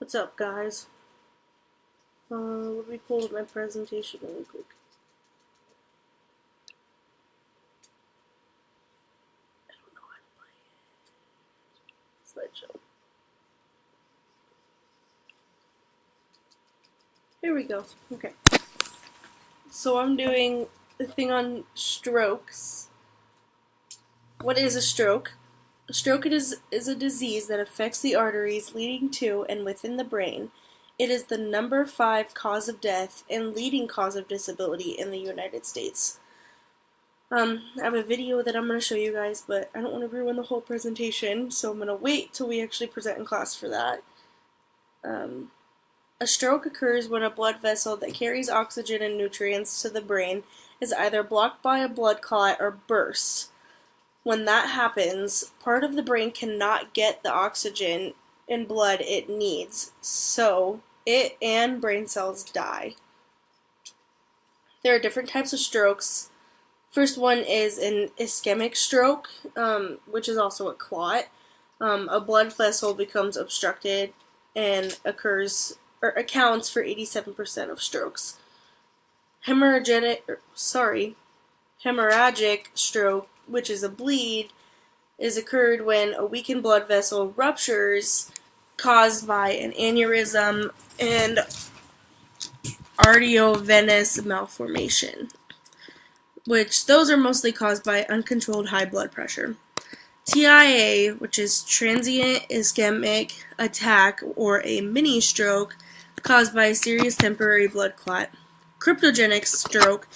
What's up, guys? Let me pull up my presentation really quick. I don't know how to play it. Slideshow. Here we go. Okay. So I'm doing a thing on strokes. What is a stroke? A stroke is a disease that affects the arteries leading to and within the brain. It is the number 5 cause of death and leading cause of disability in the United States. I have a video that I'm going to show you guys, but I don't want to ruin the whole presentation, so I'm going to wait till we actually present in class for that. A stroke occurs when a blood vessel that carries oxygen and nutrients to the brain is either blocked by a blood clot or bursts. When that happens, part of the brain cannot get the oxygen and blood it needs, so it and brain cells die. There are different types of strokes. First one is an ischemic stroke, which is also a clot. A blood vessel becomes obstructed and accounts for 87% of strokes. Hemorrhagic stroke, which is a bleed, is occurred when a weakened blood vessel ruptures caused by an aneurysm and arteriovenous malformation, which those are mostly caused by uncontrolled high blood pressure. TIA, which is transient ischemic attack or a mini stroke caused by a serious temporary blood clot. Cryptogenic stroke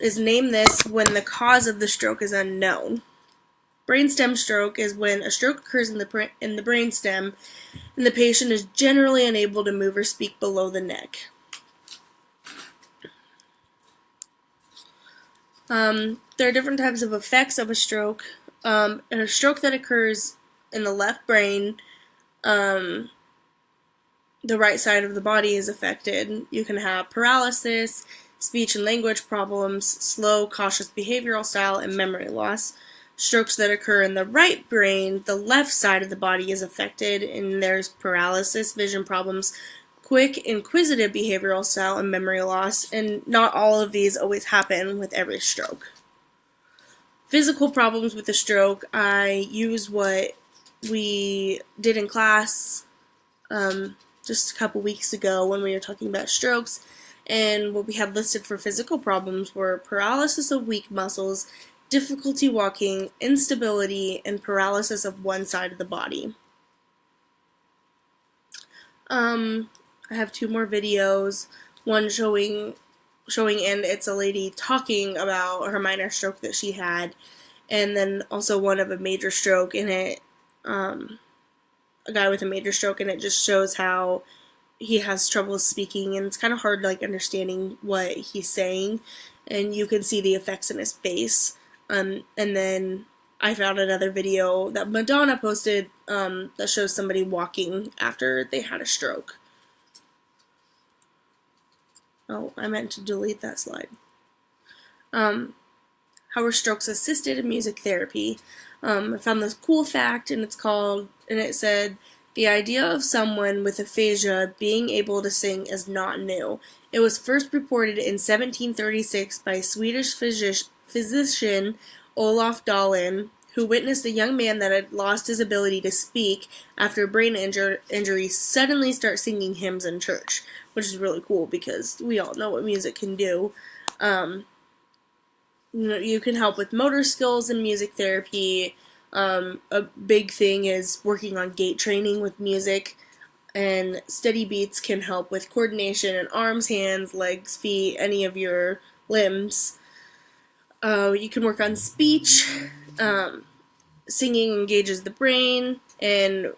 is named this when the cause of the stroke is unknown. Brainstem stroke is when a stroke occurs in the brainstem and the patient is generally unable to move or speak below the neck. There are different types of effects of a stroke. In a stroke that occurs in the left brain, the right side of the body is affected. You can have paralysis, speech and language problems, slow, cautious behavioral style, and memory loss. Strokes that occur in the right brain, the left side of the body is affected, and there's paralysis, vision problems, quick, inquisitive behavioral style, and memory loss, and not all of these always happen with every stroke. Physical problems with a stroke, I use what we did in class just a couple weeks ago when we were talking about strokes, and what we had listed for physical problems were paralysis of weak muscles, difficulty walking, instability, and paralysis of one side of the body. I have 2 more videos, one showing and it's a lady talking about her minor stroke that she had, and then also one of a major stroke, and it a guy with a major stroke, and it just shows how he has trouble speaking, and it's kind of hard understanding what he's saying, and you can see the effects in his face. And then I found another video that Madonna posted that shows somebody walking after they had a stroke. Oh, I meant to delete that slide. How are strokes assisted in music therapy? I found this cool fact, and it said, the idea of someone with aphasia being able to sing is not new. It was first reported in 1736 by Swedish physician Olof Dahlin, who witnessed a young man that had lost his ability to speak after a brain injury suddenly start singing hymns in church, which is really cool because we all know what music can do. You can help with motor skills in music therapy. A big thing is working on gait training with music, and steady beats can help with coordination in arms, hands, legs, feet, any of your limbs. You can work on speech. Singing engages the brain, and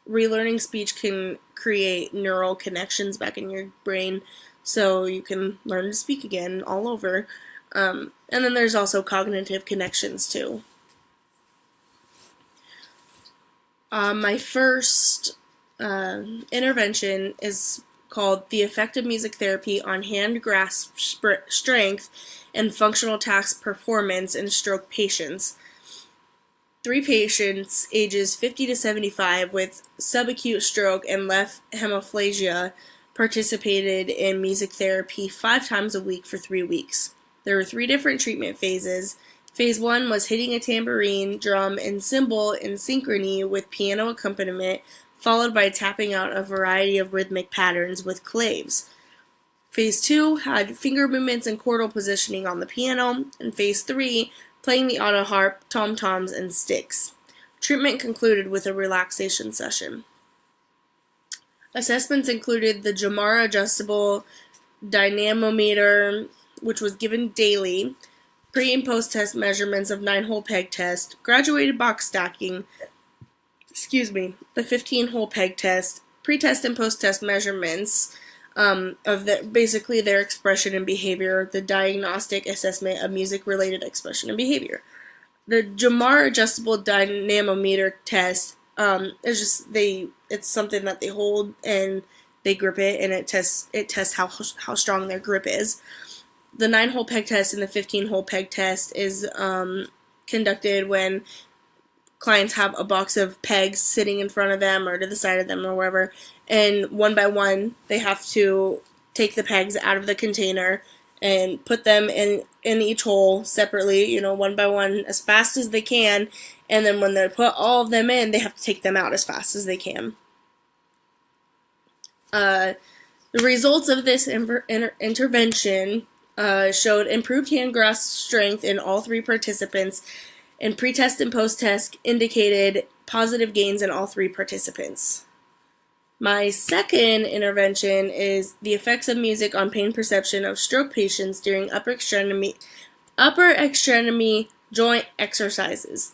relearning speech can create neural connections back in your brain, so you can learn to speak again all over. And then there's also cognitive connections too. My first intervention is called The Effect of Music Therapy on Hand Grasp Strength and Functional Task Performance in Stroke Patients. 3 patients ages 50 to 75 with subacute stroke and left hemiplegia participated in music therapy 5 times a week for 3 weeks. There were 3 different treatment phases. Phase 1 was hitting a tambourine, drum, and cymbal in synchrony with piano accompaniment, followed by tapping out a variety of rhythmic patterns with claves. Phase 2 had finger movements and chordal positioning on the piano, and Phase 3 playing the auto harp, tom-toms, and sticks. Treatment concluded with a relaxation session. Assessments included the Jamar adjustable dynamometer, which was given daily, pre- and post-test measurements of 9-hole peg test, graduated box stacking, the 15-hole peg test, pre-test and post-test measurements of basically their expression and behavior, the diagnostic assessment of music-related expression and behavior. The Jamar adjustable dynamometer test it's something that they hold and they grip it, and it tests how strong their grip is. The 9-hole peg test and the 15-hole peg test is conducted when clients have a box of pegs sitting in front of them or to the side of them or wherever, and one by one they have to take the pegs out of the container and put them in each hole separately, one by one as fast as they can, and then when they put all of them in, they have to take them out as fast as they can. The results of this intervention showed improved hand grasp strength in all 3 participants, and pre-test and post-test indicated positive gains in all 3 participants. My second intervention is the effects of music on pain perception of stroke patients during upper extremity joint exercises.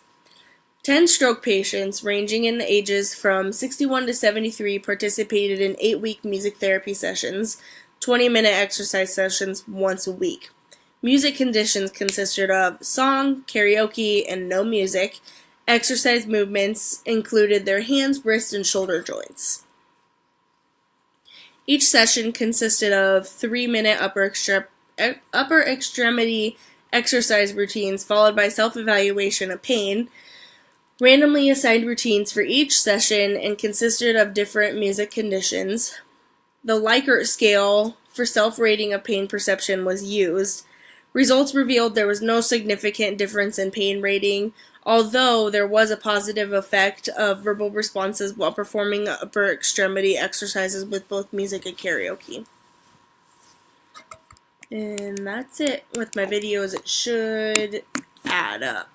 10 stroke patients, ranging in the ages from 61 to 73, participated in 8-week music therapy sessions, 20-minute exercise sessions once a week. Music conditions consisted of song, karaoke, and no music. Exercise movements included their hands, wrists, and shoulder joints. Each session consisted of 3-minute upper extremity exercise routines followed by self-evaluation of pain, randomly assigned routines for each session, and consisted of different music conditions. The Likert scale for self-rating of pain perception was used. Results revealed there was no significant difference in pain rating, although there was a positive effect of verbal responses while performing upper extremity exercises with both music and karaoke. And that's it with my videos. It should add up.